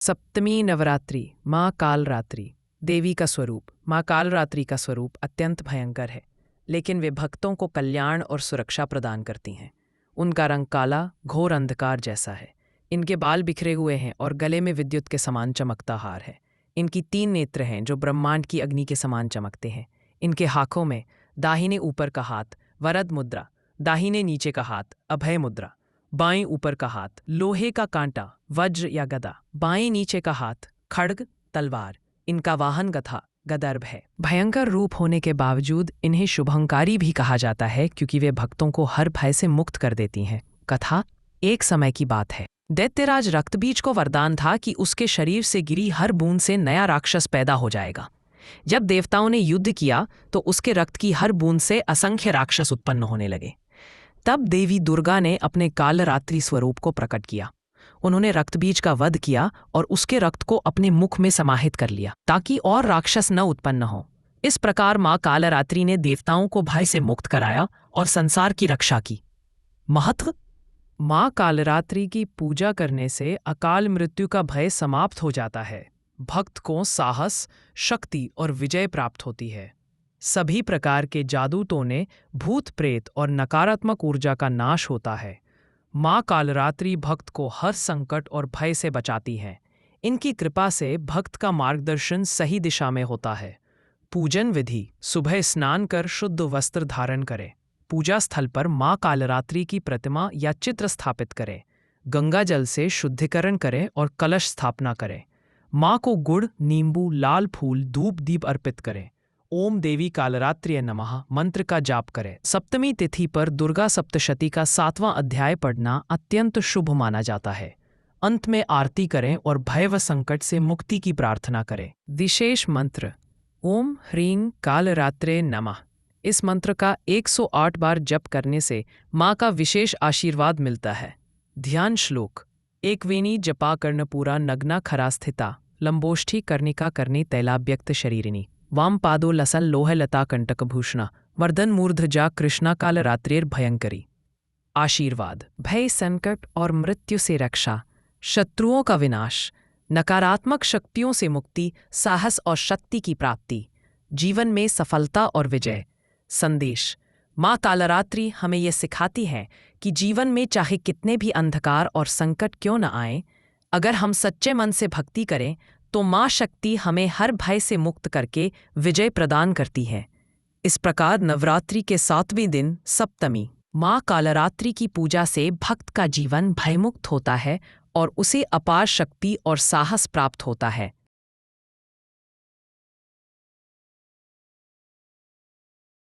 सप्तमी नवरात्रि माँ कालरात्रि देवी का स्वरूप। माँ कालरात्रि का स्वरूप अत्यंत भयंकर है, लेकिन वे भक्तों को कल्याण और सुरक्षा प्रदान करती हैं। उनका रंग काला घोर अंधकार जैसा है। इनके बाल बिखरे हुए हैं और गले में विद्युत के समान चमकता हार है। इनकी 3 नेत्र हैं जो ब्रह्मांड की अग्नि के समान चमकते हैं। इनके हाथों में दाहिने ऊपर का हाथ वरद मुद्रा, दाहिने नीचे का हाथ अभय मुद्रा, बाएं ऊपर का हाथ लोहे का कांटा वज्र या गदा, बाएं नीचे का हाथ खड्ग तलवार। इनका वाहन गधा गदर्भ है। भयंकर रूप होने के बावजूद इन्हें शुभंकारी भी कहा जाता है, क्योंकि वे भक्तों को हर भय से मुक्त कर देती हैं। कथा एक समय की बात है। दैत्यराज रक्तबीज को वरदान था कि उसके शरीर से गिरी हर बूंद से नया राक्षस पैदा हो जाएगा। जब देवताओं ने युद्ध किया तो उसके रक्त की हर बूंद से असंख्य राक्षस उत्पन्न होने लगे। तब देवी दुर्गा ने अपने कालरात्रि स्वरूप को प्रकट किया। उन्होंने रक्तबीज का वध किया और उसके रक्त को अपने मुख में समाहित कर लिया, ताकि और राक्षस न उत्पन्न हो। इस प्रकार माँ कालरात्रि ने देवताओं को भय से मुक्त कराया और संसार की रक्षा की। महत्व। माँ कालरात्रि की पूजा करने से अकाल मृत्यु का भय समाप्त हो जाता है। भक्त को साहस, शक्ति और विजय प्राप्त होती है। सभी प्रकार के जादू टोने, भूत प्रेत और नकारात्मक ऊर्जा का नाश होता है। माँ कालरात्रि भक्त को हर संकट और भय से बचाती हैं। इनकी कृपा से भक्त का मार्गदर्शन सही दिशा में होता है। पूजन विधि। सुबह स्नान कर शुद्ध वस्त्र धारण करें। पूजा स्थल पर माँ कालरात्रि की प्रतिमा या चित्र स्थापित करें। गंगा जल से शुद्धिकरण करें और कलश स्थापना करें। माँ को गुड़, नींबू, लाल फूल, धूप दीप अर्पित करें। ओम देवी कालरात्रि नमः मंत्र का जाप करें। सप्तमी तिथि पर दुर्गा सप्तशती का 7वां अध्याय पढ़ना अत्यंत शुभ माना जाता है। अंत में आरती करें और भय व संकट से मुक्ति की प्रार्थना करें। विशेष मंत्र। ओम ह्रीं कालरात्रे नमः। इस मंत्र का 108 बार जप करने से माँ का विशेष आशीर्वाद मिलता है। ध्यान श्लोक। एक वेणी जपा कर्णपूरा नग्ना खरा स्थिता, लंबोष्ठी कर्णिका कर्णी तैलाभ्यक्त शरीरिणी, वाम पादो लसल लोह लता कंटकभूषणा, वर्धन मूर्धजा कृष्णा कालरात्रिर भयंकरी। आशीर्वाद। भय, संकट और मृत्यु से रक्षा, शत्रुओं का विनाश, नकारात्मक शक्तियों से मुक्ति, साहस और शक्ति की प्राप्ति, जीवन में सफलता और विजय। संदेश। माँ कालरात्रि हमें यह सिखाती है कि जीवन में चाहे कितने भी अंधकार और संकट क्यों न आए, अगर हम सच्चे मन से भक्ति करें तो माँ शक्ति हमें हर भय से मुक्त करके विजय प्रदान करती है। इस प्रकार नवरात्रि के 7वें दिन सप्तमी माँ कालरात्रि की पूजा से भक्त का जीवन भयमुक्त होता है और उसे अपार शक्ति और साहस प्राप्त होता है।